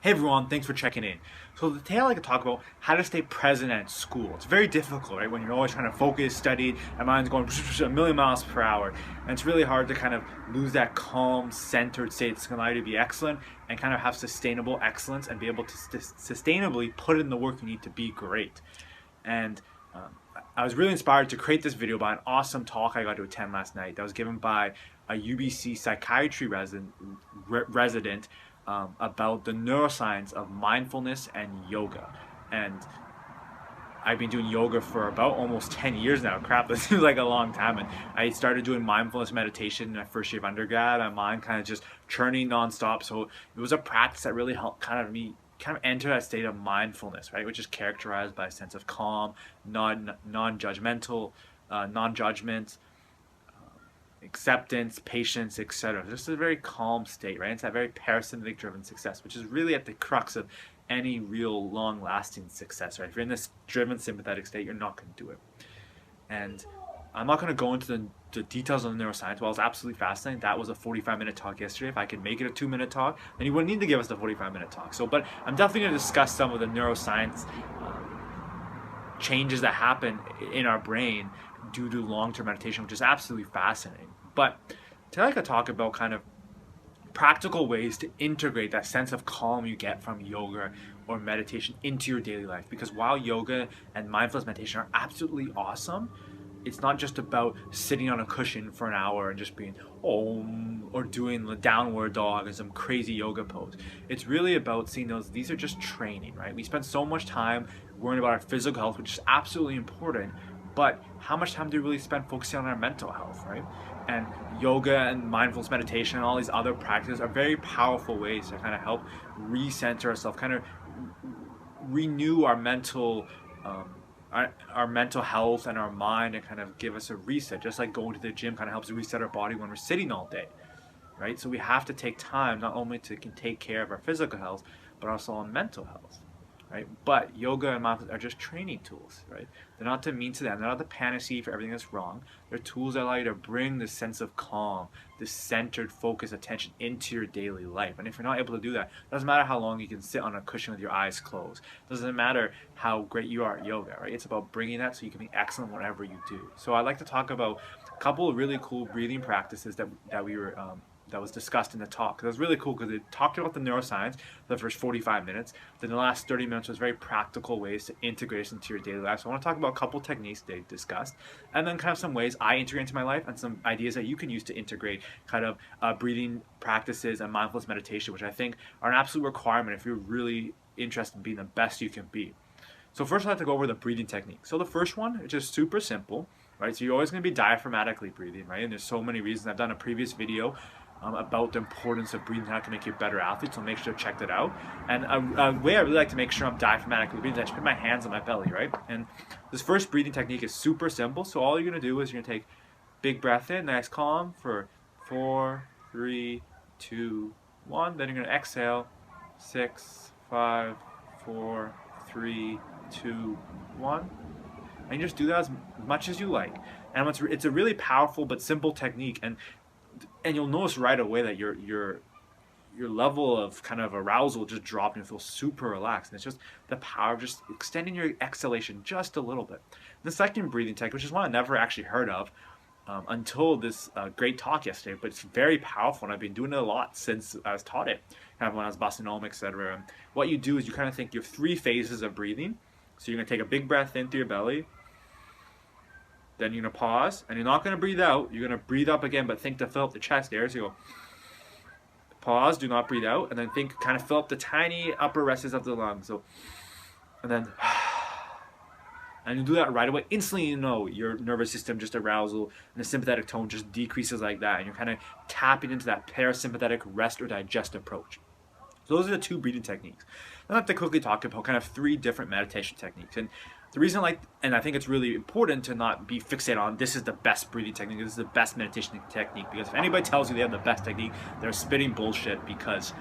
Hey everyone, thanks for checking in. So today I'd like to talk about how to stay present at school. It's very difficult, right? When you're always trying to focus, study, and mind's going a million miles per hour. And it's really hard to kind of lose that calm, centered state that's going to allow you to be excellent and kind of have sustainable excellence and be able to sustainably put in the work you need to be great. And I was really inspired to create this video by an awesome talk I got to attend last night that was given by a UBC psychiatry resident about the neuroscience of mindfulness and yoga. And I've been doing yoga for about almost 10 years now. Crap, this seems like a long time. And I started doing mindfulness meditation in my first year of undergrad. My mind kind of just churning nonstop. So it was a practice that really helped kind of enter that state of mindfulness, right? Which is characterized by a sense of calm, non-judgmental, non-judgment, acceptance, patience, etc. Just a very calm state, right? It's that very parasympathetic driven success, which is really at the crux of any real long-lasting success, right? If you're in this driven sympathetic state, you're not going to do it. And I'm not going to go into the details of the neuroscience. While it's absolutely fascinating, that was a 45-minute talk yesterday. If I could make it a 2-minute talk, then you wouldn't need to give us the 45-minute talk. But I'm definitely going to discuss some of the neuroscience changes that happen in our brain due to long-term meditation, which is absolutely fascinating. But today I could talk about kind of practical ways to integrate that sense of calm you get from yoga or meditation into your daily life. Because while yoga and mindfulness meditation are absolutely awesome, it's not just about sitting on a cushion for an hour and just being om or doing the downward dog and some crazy yoga pose. It's really about seeing these are just training, right? We spend so much time worrying about our physical health, which is absolutely important, but how much time do we really spend focusing on our mental health, right? And yoga and mindfulness meditation and all these other practices are very powerful ways to kind of help recenter ourselves, kind of renew our mental our mental health and our mind, and kind of give us a reset. Just like going to the gym kind of helps reset our body when we're sitting all day, right? So we have to take time not only to take care of our physical health, but also on mental health, right? But yoga and mindfulness are just training tools, right? They're not the means to them. They're not the panacea for everything that's wrong. They're tools that allow you to bring this sense of calm, this centered, focused attention into your daily life. And if you're not able to do that, it doesn't matter how long you can sit on a cushion with your eyes closed. It doesn't matter how great you are at yoga, right? It's about bringing that so you can be excellent whatever you do. So I'd like to talk about a couple of really cool breathing practices that was discussed in the talk. It was really cool because it talked about the neuroscience for the first 45 minutes. Then the last 30 minutes was very practical ways to integrate this into your daily life. So I want to talk about a couple techniques they discussed, and then kind of some ways I integrate into my life and some ideas that you can use to integrate kind of breathing practices and mindfulness meditation, which I think are an absolute requirement if you're really interested in being the best you can be. So first I'd like to go over the breathing technique. So the first one, which is super simple, right? So you're always going to be diaphragmatically breathing, right? And there's so many reasons. I've done a previous video about the importance of breathing, how it can make you a better athlete, so make sure to check that out. And a way I really like to make sure I'm diaphragmatically breathing is I just put my hands on my belly, right? And this first breathing technique is super simple, so all you're going to do is you're going to take big breath in, nice calm, for 4, 3, 2, 1. Then you're going to exhale, 6, 5, 4, 3, 2, 1. And you just do that as much as you like. And it's a really powerful but simple technique, and you'll notice right away that your level of kind of arousal just dropped and you feel super relaxed. And it's just the power of just extending your exhalation just a little bit. The second breathing technique, which is one I never actually heard of until this great talk yesterday, but it's very powerful, and I've been doing it a lot since I was taught it, kind of when I was busting home, etc. And what you do is you kind of think you have 3 phases of breathing. So you're going to take a big breath in through your belly. Then you're going to pause, and you're not going to breathe out. You're going to breathe up again, but think to fill up the chest there. So you go, pause, do not breathe out, and then think, kind of fill up the tiny upper recesses of the lungs. So, and then, and you do that right away. Instantly, you know your nervous system just arousal and the sympathetic tone just decreases like that, and you're kind of tapping into that parasympathetic rest or digest approach. So those are the 2 breathing techniques. I'd like to quickly talk about kind of 3 different meditation techniques. And the reason I think it's really important to not be fixated on this is the best breathing technique, this is the best meditation technique, because if anybody tells you they have the best technique, they're spitting bullshit, because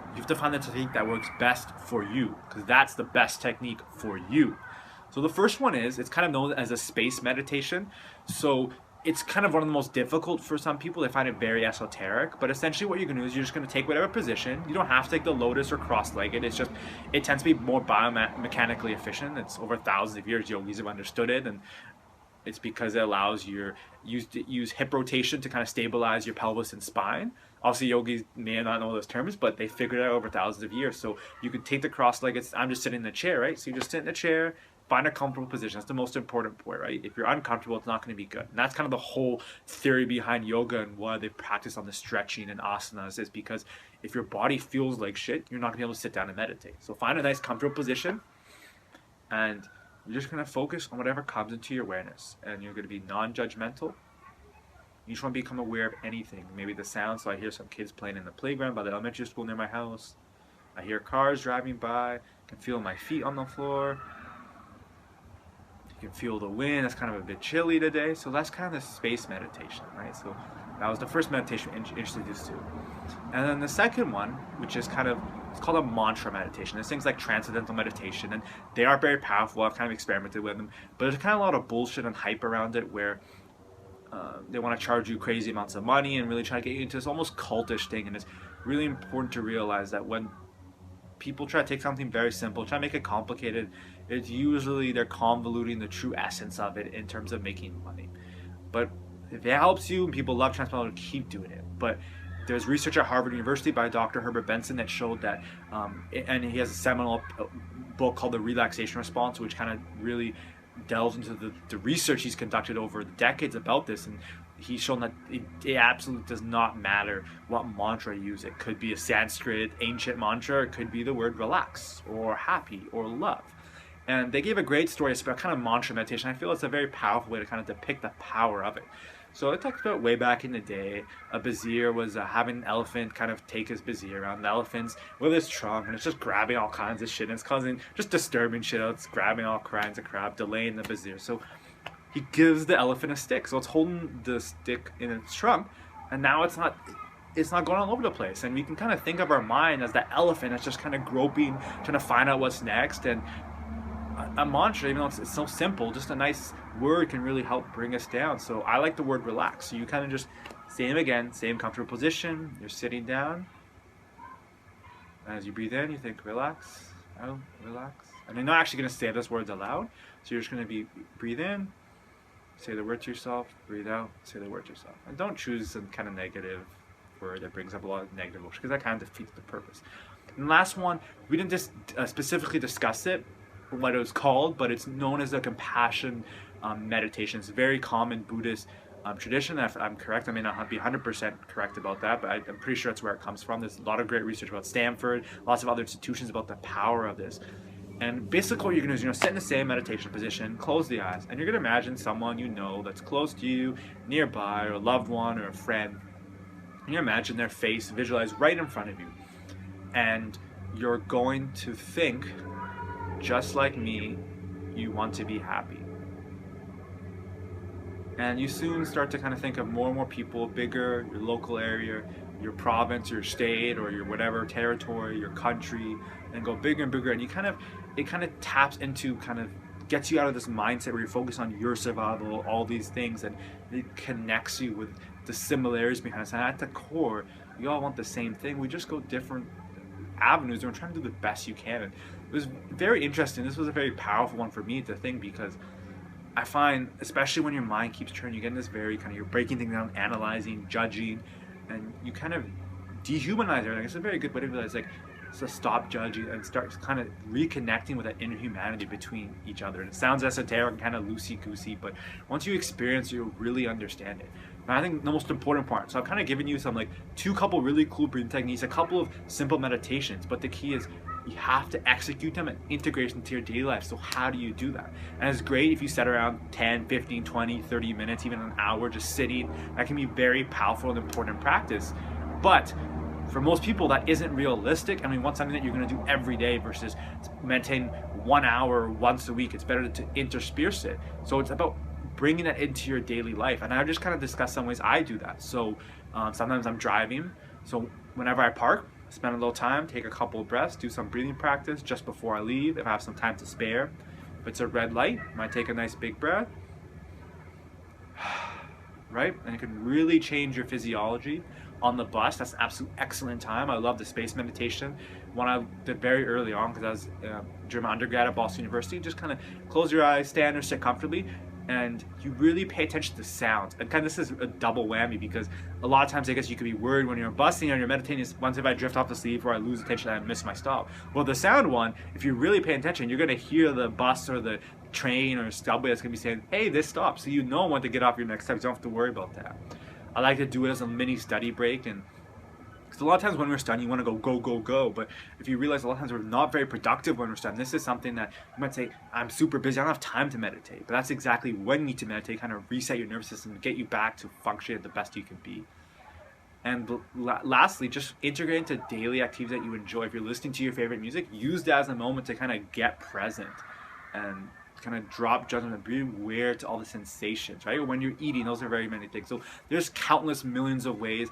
you have to find the technique that works best for you, because that's the best technique for you. So the first one it's kind of known as a space meditation. So it's kind of one of the most difficult for some people. They find it very esoteric, but essentially what you're going to do is you're just going to take whatever position. You don't have to take the lotus or cross-legged. It's just, it tends to be more biomechanically efficient. It's over thousands of years yogis have understood it, and it's because it allows use hip rotation to kind of stabilize your pelvis and spine. Obviously, yogis may not know those terms, but they figured it out over thousands of years. So you can take the cross-legged. I'm just sitting in the chair, right? So you just sit in the chair, find a comfortable position. That's the most important point, right? If you're uncomfortable, it's not going to be good. And that's kind of the whole theory behind yoga and why they practice on the stretching and asanas, is because if your body feels like shit, you're not going to be able to sit down and meditate. So find a nice comfortable position, and you're just going to focus on whatever comes into your awareness. And you're going to be non-judgmental. You just want to become aware of anything. Maybe the sound. So I hear some kids playing in the playground by the elementary school near my house. I hear cars driving by. I can feel my feet on the floor. You can feel the wind. It's kind of a bit chilly today. So that's kind of the space meditation, right? So that was the first meditation we introduced to. And then the second one, which is kind of, it's called a mantra meditation. There's things like transcendental meditation, and they are very powerful. I've kind of experimented with them, but there's kind of a lot of bullshit and hype around it where they want to charge you crazy amounts of money and really try to get you into this almost cultish thing. And it's really important to realize that when people try to take something very simple, try to make it complicated, it's usually they're convoluting the true essence of it in terms of making money. But if it helps you and people love transcendental, keep doing it. But there's research at Harvard University by Dr. Herbert Benson that showed that, and he has a seminal book called The Relaxation Response, which kind of really delves into the research he's conducted over the decades about this, and he's shown that it absolutely does not matter what mantra you use. It could be a Sanskrit ancient mantra, it could be the word relax or happy or love. And they gave a great story about kind of mantra meditation. I feel it's a very powerful way to kind of depict the power of it. So it talks about way back in the day, a vizier was having an elephant kind of take his vizier around. The elephant's with his trunk, and it's just grabbing all kinds of shit, and it's causing just disturbing shit out. It's grabbing all kinds of crap, delaying the vizier. So he gives the elephant a stick. So it's holding the stick in its trunk, and now it's not going all over the place. And we can kind of think of our mind as the elephant that's just kind of groping, trying to find out what's next. And a mantra, even though it's so simple, just a nice word can really help bring us down. So I like the word relax. So you kind of just, same comfortable position. You're sitting down. As you breathe in, you think relax, out, relax. And you're not actually going to say those words aloud. So you're just going to breathe in, say the word to yourself, breathe out, say the word to yourself. And don't choose some kind of negative word that brings up a lot of negative emotion, because that kind of defeats the purpose. And the last one, we didn't just specifically discuss it, what it was called, but it's known as the compassion meditation. It's a very common Buddhist tradition. If I'm correct, I may not be 100% correct about that, but I'm pretty sure that's where it comes from. There's a lot of great research about Stanford, lots of other institutions about the power of this. And basically what you're going to do is, sit in the same meditation position, close the eyes, and you're going to imagine someone you know that's close to you, nearby, or a loved one, or a friend. And you imagine their face visualized right in front of you. And you're going to think, just like me, you want to be happy. And you soon start to kind of think of more and more people, bigger, your local area, your province, your state, or your whatever territory, your country, and go bigger and bigger. And it kind of taps into, kind of gets you out of this mindset where you're focused on your survival, all these things, and it connects you with the similarities behind us. And at the core, we all want the same thing. We just go different avenues, and we're trying to do the best you can. And it was very interesting. This was a very powerful one for me to think, because I find, especially when your mind keeps turning, you get in this very kind of, you're breaking things down, analyzing, judging, and you kind of dehumanize everything. It's a very good way to realize, like, so stop judging and start kind of reconnecting with that inner humanity between each other. And it sounds esoteric and kind of loosey-goosey, but once you experience it, you'll really understand it. And I think the most important part, so I've kind of given you some, like, couple really cool breathing techniques, a couple of simple meditations, but the key is you have to execute them and integrate into your daily life. So how do you do that? And it's great if you set around 10, 15, 20, 30 minutes, even an hour just sitting. That can be very powerful and important practice. But for most people, that isn't realistic, and we want something that you're going to do every day versus meditating 1 hour once a week. It's better to intersperse it. So it's about bringing that into your daily life. And I just kind of discussed some ways I do that. So sometimes I'm driving. So whenever I park, spend a little time, take a couple of breaths, do some breathing practice just before I leave if I have some time to spare. If it's a red light, I might take a nice big breath. right? And it can really change your physiology on the bus. That's an absolute excellent time. I love the space meditation. One I did very early on because I was during my undergrad at Boston University. Just kind of close your eyes, stand or sit comfortably, and you really pay attention to sounds. And kind of this is a double whammy because a lot of times I guess you could be worried when you're busting or you're meditating is once if I drift off to sleep or I lose attention and I miss my stop. Well, the sound one, if you really pay attention, you're going to hear the bus or the train or subway that's going to be saying, hey, this stops. So you know when to get off your next step. You don't have to worry about that. I like to do it as a mini study break, and because a lot of times when we're studying, you want to go. But if you realize a lot of times we're not very productive when we're studying, this is something that you might say, I'm super busy, I don't have time to meditate. But that's exactly when you need to meditate, kind of reset your nervous system, get you back to functioning the best you can be. And lastly, just integrate into daily activities that you enjoy. If you're listening to your favorite music, use that as a moment to kind of get present and kind of drop judgment and be aware to all the sensations, right? When you're eating, those are very many things. So there's countless millions of ways.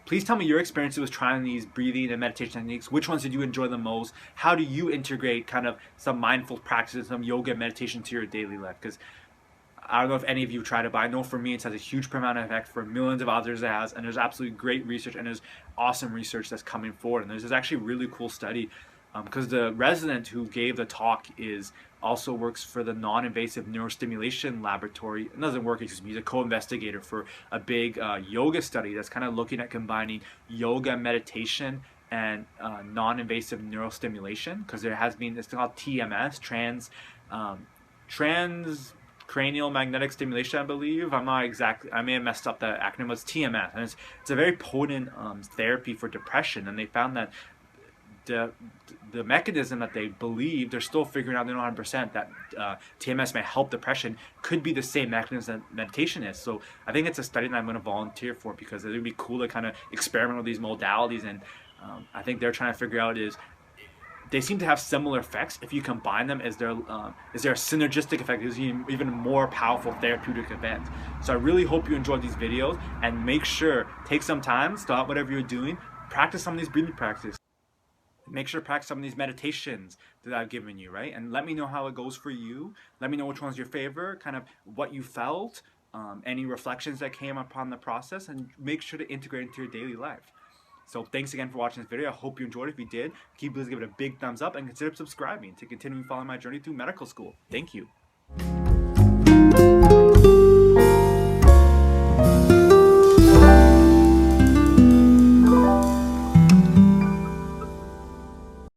Please tell me your experiences with trying these breathing and meditation techniques. Which ones did you enjoy the most? How do you integrate kind of some mindful practices, some yoga meditation to your daily life? Because I don't know if any of you tried it, but I know for me it has a huge profound effect. For millions of others it has, and there's absolutely great research and there's awesome research that's coming forward. And there's actually a really cool study because the resident who gave the talk also works for the non-invasive neurostimulation laboratory. It doesn't work, excuse me, he's a co-investigator for a big yoga study that's kind of looking at combining yoga, meditation, and non-invasive neurostimulation, because there has been, it's called TMS, transcranial magnetic stimulation, I believe. I'm not exactly, I may have messed up the acronym. It's TMS, and it's a very potent therapy for depression, and they found that the mechanism that they believe, they're still figuring out, they're not 100%, that TMS may help depression, could be the same mechanism that meditation is. So I think it's a study that I'm going to volunteer for, because it would be cool to kind of experiment with these modalities. And I think they're trying to figure out is, they seem to have similar effects. If you combine them, is there a synergistic effect? Is it even more powerful therapeutic event? So I really hope you enjoyed these videos, and make sure, take some time, stop whatever you're doing, practice some of these breathing practices. Make sure to practice some of these meditations that I've given you, right? And let me know how it goes for you. Let me know which one's your favorite, kind of what you felt, any reflections that came upon the process, and make sure to integrate into your daily life. So thanks again for watching this video. I hope you enjoyed it. If you did, please give it a big thumbs up and consider subscribing to continue following my journey through medical school. Thank you.